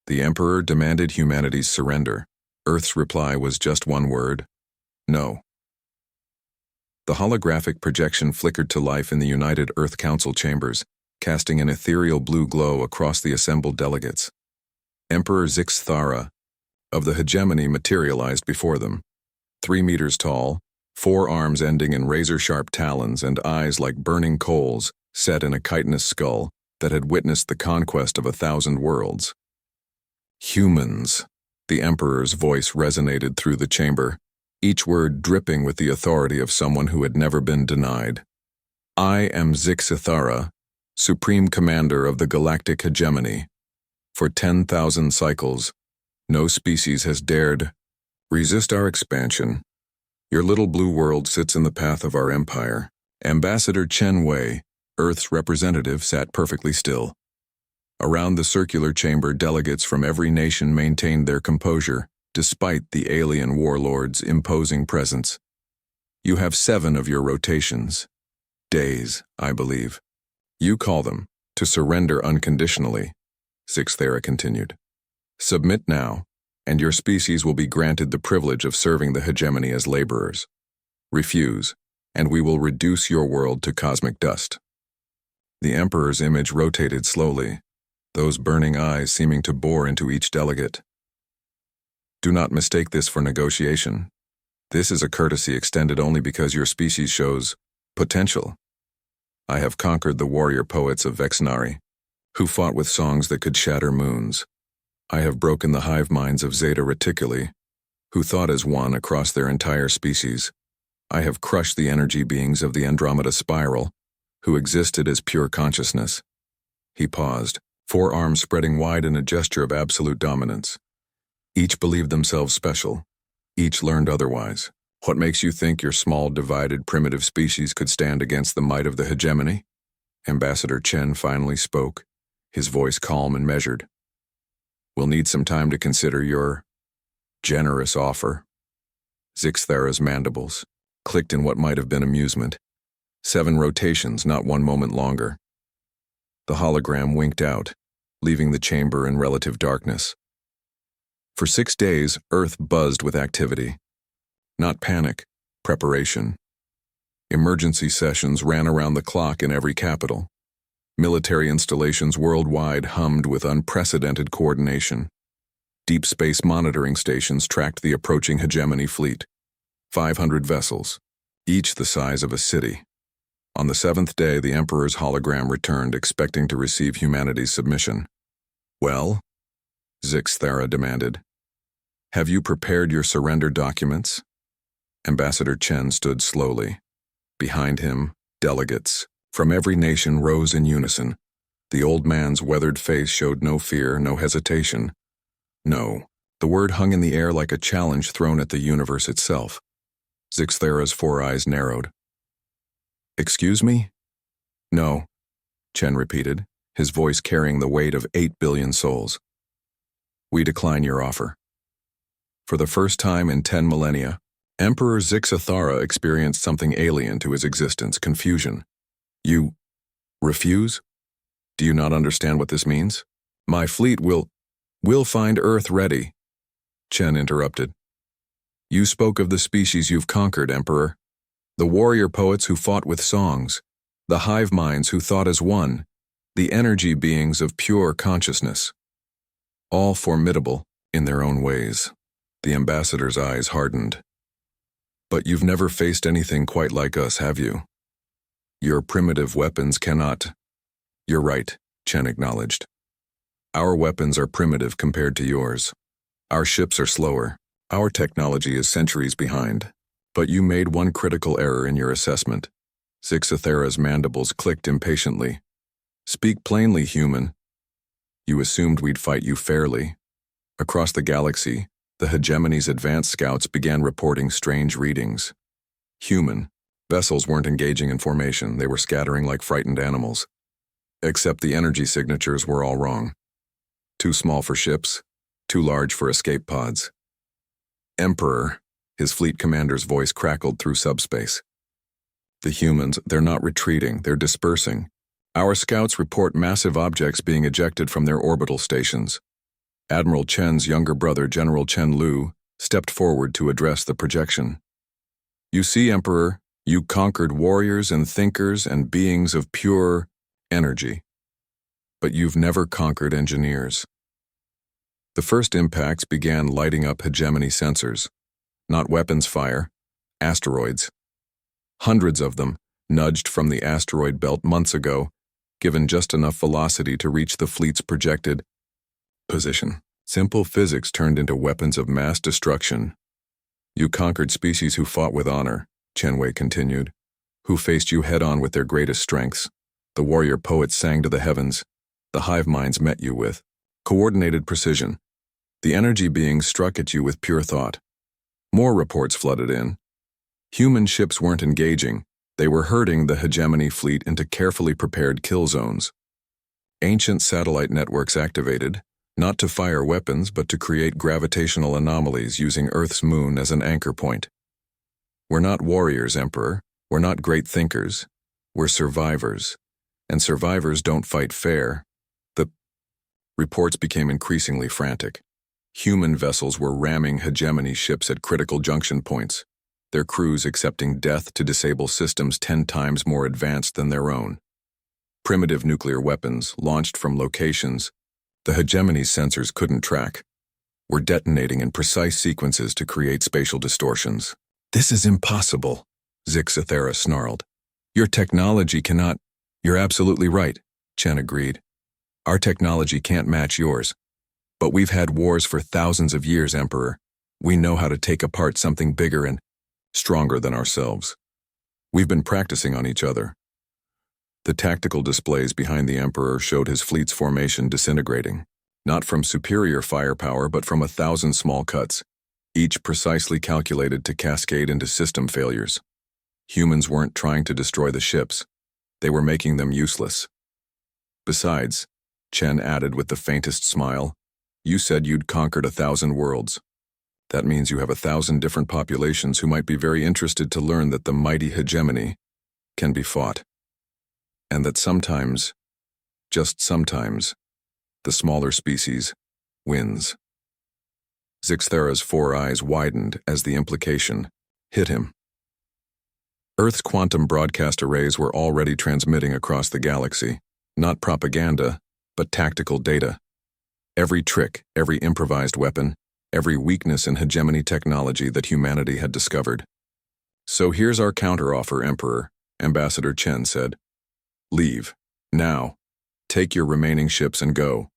The Emperor demanded humanity's surrender. Earth's reply was just one word: no. The holographic projection flickered to life in the United Earth Council chambers, casting an ethereal blue glow across the assembled delegates. Emperor Zixthara of the hegemony materialized before them. 3 meters tall, 4 arms ending in razor-sharp talons and eyes like burning coals set in a chitinous skull that had witnessed the conquest of 1,000 worlds. Humans, the Emperor's voice resonated through the chamber, each word dripping with the authority of someone who had never been denied. I am Zixthara, Supreme Commander of the Galactic Hegemony. For 10,000 cycles, no species has dared resist our expansion. Your little blue world sits in the path of our empire. Ambassador Chen Wei, Earth's representative, sat perfectly still. Around the circular chamber, delegates from every nation maintained their composure, despite the alien warlord's imposing presence. You have 7 of your rotations. Days, I believe. You call them to surrender unconditionally, Zixthara continued. Submit now, and your species will be granted the privilege of serving the hegemony as laborers. Refuse, and we will reduce your world to cosmic dust. The Emperor's image rotated slowly, those burning eyes seeming to bore into each delegate. Do not mistake this for negotiation. This is a courtesy extended only because your species shows potential. I have conquered the warrior poets of Vexnari, who fought with songs that could shatter moons. I have broken the hive minds of Zeta Reticuli, who thought as one across their entire species. I have crushed the energy beings of the Andromeda Spiral, who existed as pure consciousness. He paused, 4 arms spreading wide in a gesture of absolute dominance. Each believed themselves special. Each learned otherwise. What makes you think your small, divided, primitive species could stand against the might of the hegemony? Ambassador Chen finally spoke, his voice calm and measured. We'll need some time to consider your generous offer. Zixthara's mandibles clicked in what might have been amusement. 7 rotations, not 1 moment longer. The hologram winked out, leaving the chamber in relative darkness. For 6 days, Earth buzzed with activity. Not panic, preparation. Emergency sessions ran around the clock in every capital. Military installations worldwide hummed with unprecedented coordination. Deep space monitoring stations tracked the approaching hegemony fleet. 500 vessels, each the size of a city. On the 7th day, the Emperor's hologram returned, expecting to receive humanity's submission. Well? Zixthara demanded. Have you prepared your surrender documents? Ambassador Chen stood slowly. Behind him, delegates from every nation rose in unison. The old man's weathered face showed no fear, no hesitation. No. The word hung in the air like a challenge thrown at the universe itself. Zixthara's 4 eyes narrowed. Excuse me? No, Chen repeated, his voice carrying the weight of 8 billion souls. We decline your offer. For the first time in 10 millennia, Emperor Zixthara experienced something alien to his existence: confusion. You refuse? Do you not understand what this means? My fleet will find Earth ready, Chen interrupted. You spoke of the species you've conquered, Emperor. The warrior poets who fought with songs, the hive minds who thought as one, the energy beings of pure consciousness. All formidable in their own ways. The ambassador's eyes hardened. But you've never faced anything quite like us, have you? Your primitive weapons cannot. You're right, Chen acknowledged. Our weapons are primitive compared to yours. Our ships are slower. Our technology is centuries behind. But you made one critical error in your assessment. Zixthara's mandibles clicked impatiently. Speak plainly, human. You assumed we'd fight you fairly. Across the galaxy, the hegemony's advanced scouts began reporting strange readings. Human. Vessels weren't engaging in formation, they were scattering like frightened animals. Except the energy signatures were all wrong. Too small for ships, too large for escape pods. Emperor, his fleet commander's voice crackled through subspace. The humans, they're not retreating, they're dispersing. Our scouts report massive objects being ejected from their orbital stations. Admiral Chen's younger brother, General Chen Lu, stepped forward to address the projection. You see, Emperor, you conquered warriors and thinkers and beings of pure energy. But you've never conquered engineers. The first impacts began lighting up hegemony sensors, not weapons fire, asteroids. Hundreds of them, nudged from the asteroid belt months ago, given just enough velocity to reach the fleet's projected position. Simple physics turned into weapons of mass destruction. You conquered species who fought with honor, Chen Wei continued, who faced you head-on with their greatest strengths. The warrior poets sang to the heavens. The hive minds met you with coordinated precision. The energy beings struck at you with pure thought. More reports flooded in. Human ships weren't engaging. They were herding the hegemony fleet into carefully prepared kill zones. Ancient satellite networks activated, not to fire weapons but to create gravitational anomalies using Earth's moon as an anchor point. We're not warriors, Emperor. We're not great thinkers. We're survivors. And survivors don't fight fair. The reports became increasingly frantic. Human vessels were ramming hegemony ships at critical junction points, their crews accepting death to disable systems 10 times more advanced than their own. Primitive nuclear weapons, launched from locations the hegemony's sensors couldn't track, were detonating in precise sequences to create spatial distortions. This is impossible, Zixathera snarled. Your technology cannot— You're absolutely right, Chen agreed. Our technology can't match yours. But we've had wars for thousands of years, Emperor. We know how to take apart something bigger and stronger than ourselves. We've been practicing on each other. The tactical displays behind the Emperor showed his fleet's formation disintegrating, not from superior firepower but from 1,000 small cuts, each precisely calculated to cascade into system failures. Humans weren't trying to destroy the ships. They were making them useless. Besides, Chen added with the faintest smile, you said you'd conquered 1,000 worlds. That means you have 1,000 different populations who might be very interested to learn that the mighty hegemony can be fought. And that sometimes, just sometimes, the smaller species wins. Zixthera's 4 eyes widened as the implication hit him. Earth's quantum broadcast arrays were already transmitting across the galaxy, not propaganda, but tactical data. Every trick, every improvised weapon, every weakness in hegemony technology that humanity had discovered. So here's our counteroffer, Emperor, Ambassador Chen said. Leave. Now. Take your remaining ships and go.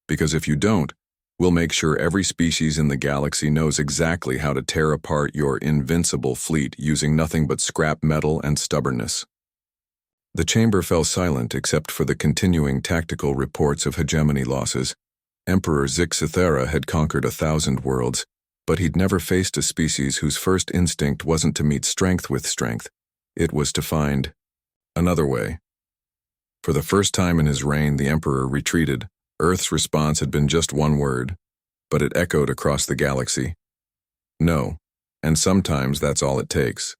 Because if you don't, we'll make sure every species in the galaxy knows exactly how to tear apart your invincible fleet using nothing but scrap metal and stubbornness. The chamber fell silent except for the continuing tactical reports of hegemony losses. Emperor Zixathera had conquered 1,000 worlds, but he'd never faced a species whose first instinct wasn't to meet strength with strength. It was to find another way. For the first time in his reign, the Emperor retreated. Earth's response had been just one word, but it echoed across the galaxy. No, and sometimes that's all it takes.